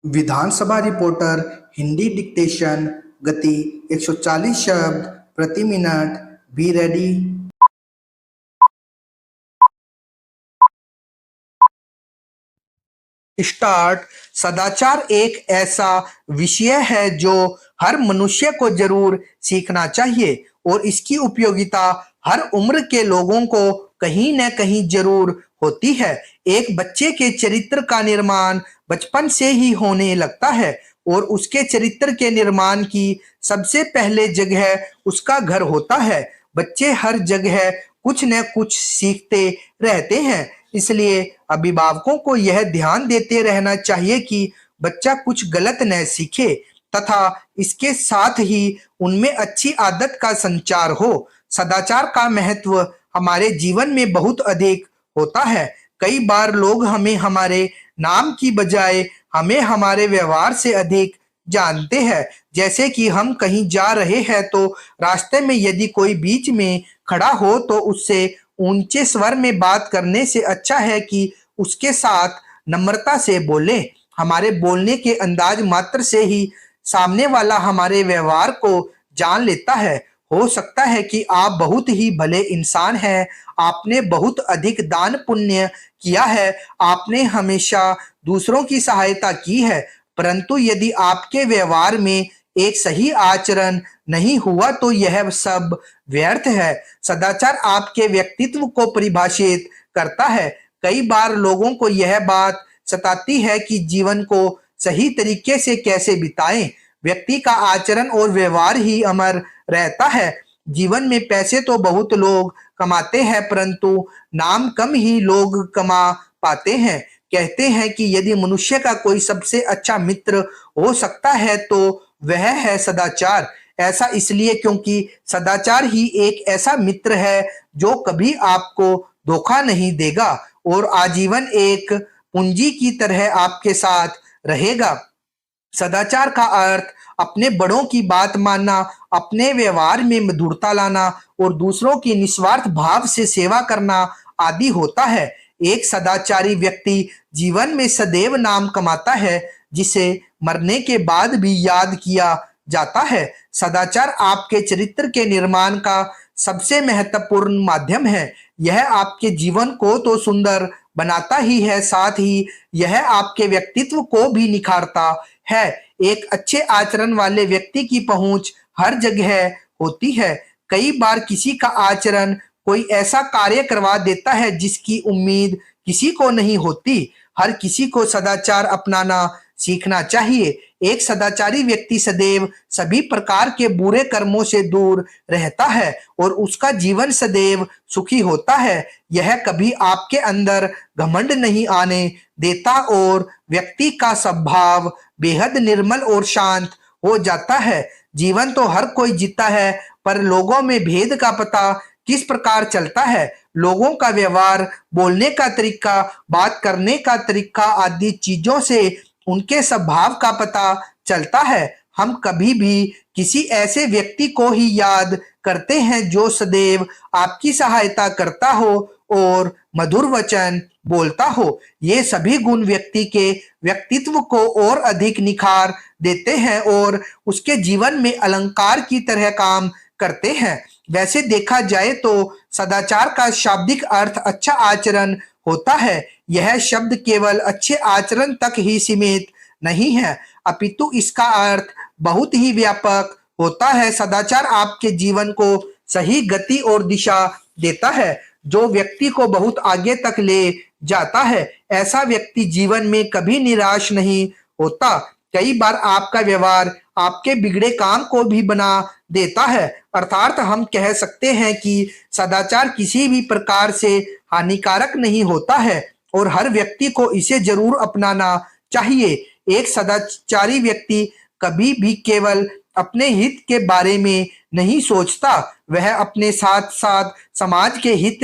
विधानसभा reporter Hindi dictation गति 140 शब्द प्रति मिनट। Be ready. स्टार्ट। सदाचार एक ऐसा विषय है जो हर मनुष्य को जरूर सीखना चाहिए और इसकी उपयोगिता हर उम्र के लोगों को कहीं न कहीं जरूर होती है। एक बच्चे के चरित्र का निर्माण बचपन से ही होने लगता है और उसके चरित्र के निर्माण की सबसे पहले जगह उसका घर होता है। बच्चे हर जगह कुछ न कुछ सीखते रहते हैं, इसलिए अभिभावकों को यह ध्यान देते रहना चाहिए कि बच्चा कुछ गलत न सीखे तथा इसके साथ ही उनमें अच्छी आदत का संचार हो। सदाचार का महत्व हमारे जीवन में बहुत अधिक होता है। कई बार लोग हमें हमारे नाम की बजाय हमें हमारे व्यवहार से अधिक जानते हैं। जैसे कि हम कहीं जा रहे हैं तो रास्ते में यदि कोई बीच में खड़ा हो तो उससे ऊंचे स्वर में बात करने से अच्छा है कि उसके साथ नम्रता से बोलें। हमारे बोलने के अंदाज मात्र से ही सामने वाला हमारे व्यवहार को जान लेता है। हो सकता है कि आप बहुत ही भले इंसान हैं, आपने बहुत अधिक दान पुण्य किया है, आपने हमेशा दूसरों की सहायता की है, परंतु यदि आपके व्यवहार में एक सही आचरण नहीं हुआ तो यह सब व्यर्थ है। सदाचार आपके व्यक्तित्व को परिभाषित करता है। कई बार लोगों को यह बात सताती है कि जीवन को सही तरीके से कैसे बिताएं। व्यक्ति का आचरण और व्यवहार ही अमर रहता है। जीवन में पैसे तो बहुत लोग कमाते हैं, परंतु नाम कम ही लोग कमा पाते हैं। कहते हैं कि यदि मनुष्य का कोई सबसे अच्छा मित्र हो सकता है तो वह है सदाचार। ऐसा इसलिए क्योंकि सदाचार ही एक ऐसा मित्र है जो कभी आपको धोखा नहीं देगा और आजीवन एक पूंजी की तरह आपके साथ रहेगा। सदाचार का अर्थ अपने बड़ों की बात मानना, अपने व्यवहार में मधुरता लाना और दूसरों की निस्वार्थ भाव से सेवा करना आदि होता है। एक सदाचारी व्यक्ति जीवन में सदैव नाम कमाता है, जिसे मरने के बाद भी याद किया जाता है। सदाचार आपके चरित्र के निर्माण का सबसे महत्वपूर्ण माध्यम है। यह आपके जीवन को तो सुंदर बनाता ही है, साथ ही यह आपके व्यक्तित्व को भी निखारता है। एक अच्छे आचरण वाले व्यक्ति की पहुंच हर जगह होती है। कई बार किसी का आचरण कोई ऐसा कार्य करवा देता है जिसकी उम्मीद किसी को नहीं होती। हर किसी को सदाचार अपनाना सीखना चाहिए। एक सदाचारी व्यक्ति सदैव सभी प्रकार के बुरे कर्मों से दूर रहता है और उसका जीवन सदैव सुखी होता है। यह कभी आपके अंदर घमंड नहीं आने देता और व्यक्ति का स्वभाव बेहद निर्मल और शांत हो जाता है। जीवन तो हर कोई जीता है, पर लोगों में भेद का पता किस प्रकार चलता है। लोगों का व्यवहार, बोलने का तरीका, बात करने का तरीका आदि चीजों से उनके स्वभाव का पता चलता है। हम कभी भी किसी ऐसे व्यक्ति को ही याद करते हैं जो सदैव आपकी सहायता करता हो और मधुर वचन बोलता हो। ये सभी गुण व्यक्ति के व्यक्तित्व को और अधिक निखार देते हैं और उसके जीवन में अलंकार की तरह काम करते हैं। वैसे देखा जाए तो सदाचार का शाब्दिक अर्थ अच्छा आचरण होता है। यह शब्द केवल अच्छे आचरण तक ही सीमित नहीं है, अपितु इसका अर्थ बहुत ही व्यापक होता है। सदाचार आपके जीवन को सही गति और दिशा देता है, जो व्यक्ति को बहुत आगे तक ले जाता है। ऐसा व्यक्ति जीवन में कभी निराश नहीं होता। कई बार आपका व्यवहार आपके बिगड़े काम को भी बना देता है। अर्थात हम कह सकते हैं कि सदाचार किसी भी प्रकार से हानिकारक नहीं होता है और हर व्यक्ति को इसे जरूर अपनाना चाहिए। एक सदाचारी व्यक्ति कभी भी केवल अपने हित के बारे में नहीं सोचता, वह अपने साथ साथ समाज के हित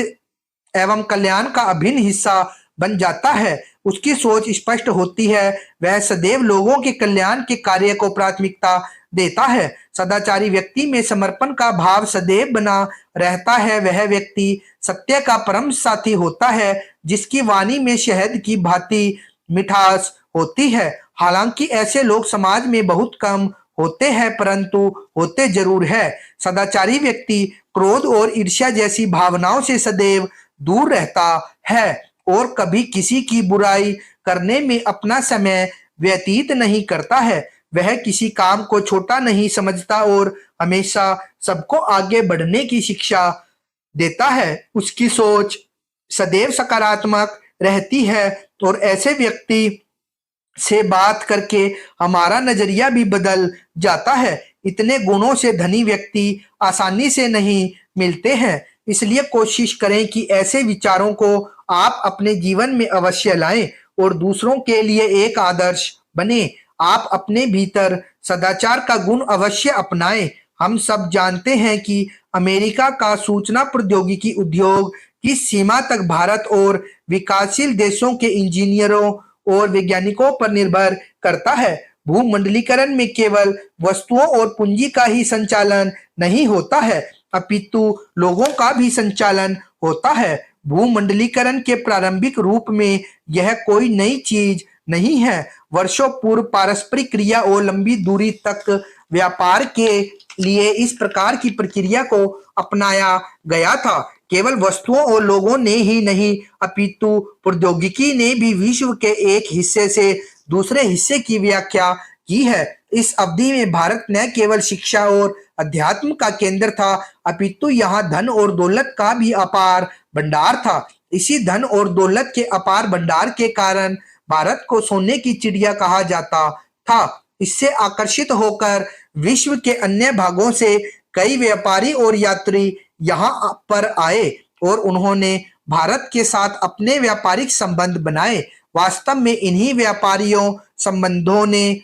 एवं कल्याण का अभिन्न हिस्सा बन जाता है। उसकी सोच स्पष्ट होती है, वह सदैव लोगों के कल्याण के कार्य को प्राथमिकता देता है। सदाचारी व्यक्ति में समर्पण का भाव सदैव बना रहता है। वह व्यक्ति सत्य का परम साथी होता है, जिसकी वाणी में शहद की भांति मिठास होती है। हालांकि ऐसे लोग समाज में बहुत कम होते हैं, परंतु होते जरूर है। सदाचारी व्यक्ति क्रोध और ईर्ष्या जैसी भावनाओं से सदैव दूर रहता है और कभी किसी की बुराई करने में अपना समय व्यतीत नहीं करता है। वह किसी काम को छोटा नहीं समझता और हमेशा सबको आगे बढ़ने की शिक्षा देता है। उसकी सोच सदैव सकारात्मक रहती है और ऐसे व्यक्ति से बात करके हमारा नजरिया भी बदल जाता है। इतने गुणों से धनी व्यक्ति आसानी से नहीं मिलते हैं, इसलिए कोशिश करें कि ऐसे विचारों को आप अपने जीवन में अवश्य लाएं और दूसरों के लिए एक आदर्श बने। आप अपने भीतर सदाचार का गुण अवश्य अपनाएं। हम सब जानते हैं कि अमेरिका का सूचना प्रौद्योगिकी उद्योग किस सीमा तक भारत और विकासशील देशों के इंजीनियरों और वैज्ञानिकों पर निर्भर करता है। भूमंडलीकरण में केवल वस्तुओं और पूंजी का ही संचालन नहीं होता है, अपितु लोगों का भी संचालन होता है। भूमंडलीकरण के प्रारंभिक रूप में यह कोई नई चीज नहीं है। वर्षों पूर्व पारस्परिक क्रिया और लंबी दूरी तक व्यापार के लिए इस प्रकार की प्रक्रिया को अपनाया गया था। केवल वस्तुओं और लोगों ने ही नहीं, अपितु प्रौद्योगिकी ने भी विश्व के एक हिस्से से दूसरे हिस्से की व्याख्या की है। इस अवधि में भारत न केवल शिक्षा और अध्यात्म का केंद्र था, अपितु यहाँ धन और दौलत का भी अपार भंडार था। इसी धन और दौलत के अपार भंडार के कारण भारत को सोने की चिड़िया कहा जाता था। इससे आकर्षित होकर विश्व के अन्य भागों से कई व्यापारी और यात्री यहाँ पर आए और उन्होंने भारत के साथ अपने व्यापारिक संबंध बनाए। वास्तव में इन्हीं व्यापारियों संबंधों ने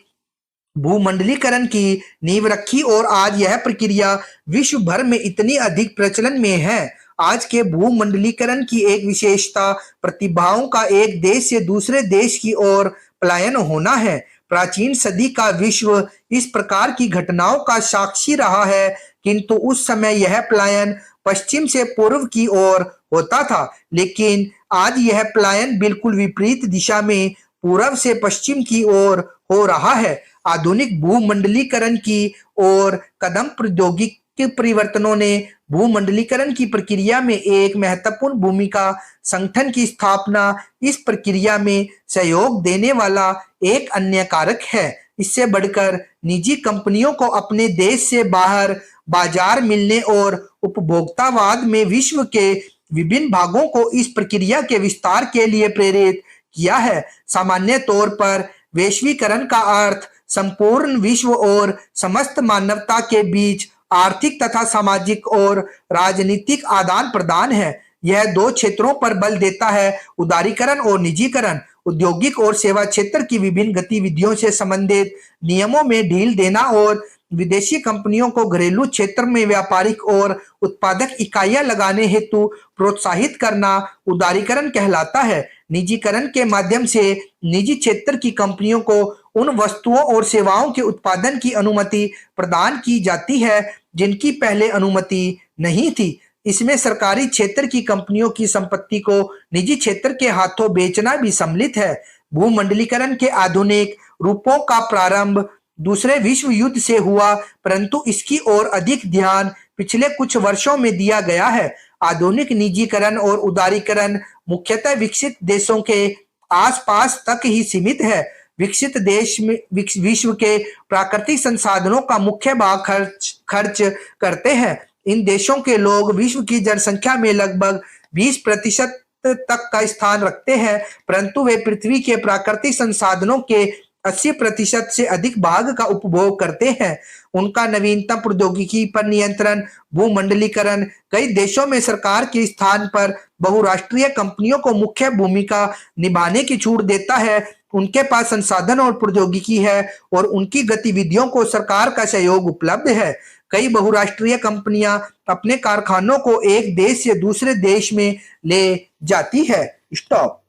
भूमंडलीकरण की नींव रखी और आज यह प्रक्रिया विश्व भर में इतनी अधिक प्रचलन में है। आज के भूमंडलीकरण की एक विशेषता प्रतिभाओं का एक देश से दूसरे देश की ओर पलायन होना है। प्राचीन सदी का विश्व इस प्रकार की घटनाओं का साक्षी रहा है, किंतु उस समय यह पलायन पश्चिम से पूर्व की ओर होता था, लेकिन आज यह पलायन बिल्कुल विपरीत दिशा में पूर्व से पश्चिम की ओर हो रहा है। आधुनिक भूमंडलीकरण की ओर कदम प्रौद्योगिकी परिवर्तनों ने भूमंडलीकरण की प्रक्रिया में एक महत्वपूर्ण भूमिका संगठन की स्थापना इस प्रक्रिया में सहयोग देने वाला एक अन्य कारक है। इससे बढ़कर निजी कंपनियों को अपने देश से बाहर बाजार मिलने और उपभोक्तावाद में विश्व के विभिन्न भागों को इस प्रक्रिया के विस्तार के लिए प्रेरित किया है। सामान्य तौर पर वैश्वीकरण का अर्थ संपूर्ण विश्व और समस्त मानवता के बीच आर्थिक तथा सामाजिक और राजनीतिक आदान प्रदान है। यह दो क्षेत्रों पर बल देता है, उदारीकरण और निजीकरण। औद्योगिक और सेवा क्षेत्र की विभिन्न गतिविधियों से संबंधित नियमों में ढील देना और विदेशी कंपनियों को घरेलू क्षेत्र में व्यापारिक और उत्पादक इकाइयां लगाने हेतु प्रोत्साहित करना उदारीकरण कहलाता है। निजीकरण के माध्यम से निजी क्षेत्र की कंपनियों को उन वस्तुओं और सेवाओं के उत्पादन की अनुमति प्रदान की जाती है जिनकी पहले अनुमति नहीं थी। इसमें सरकारी क्षेत्र की कंपनियों की संपत्ति को निजी क्षेत्र के हाथों बेचना भी सम्मिलित है। भूमंडलीकरण के आधुनिक रूपों का प्रारंभ दूसरे विश्व युद्ध से हुआ, परंतु इसकी ओर अधिक ध्यान पिछले कुछ वर्षों में दिया गया है। आधुनिक निजीकरण और उदारीकरण मुख्यतः विकसित देशों के आसपास तक ही सीमित है। विकसित देश में विश्व के प्राकृतिक संसाधनों का मुख्य भाग खर्च करते हैं। इन देशों के लोग विश्व की जनसंख्या में लगभग 20% तक का स्थान रखते हैं, परंतु वे पृथ्वी के प्राकृतिक संसाधनों के 80% से अधिक भाग का उपभोग करते हैं। उनका नवीनतम प्रौद्योगिकी पर नियंत्रण, भूमंडलीकरण कई देशों में सरकार के स्थान पर बहुराष्ट्रीय कंपनियों को मुख्य भूमिका निभाने की छूट देता है। उनके पास संसाधन और प्रौद्योगिकी है और उनकी गतिविधियों को सरकार का सहयोग उपलब्ध है। कई बहुराष्ट्रीय कंपनियां अपने कारखानों को एक देश से दूसरे देश में ले जाती है। स्टॉप।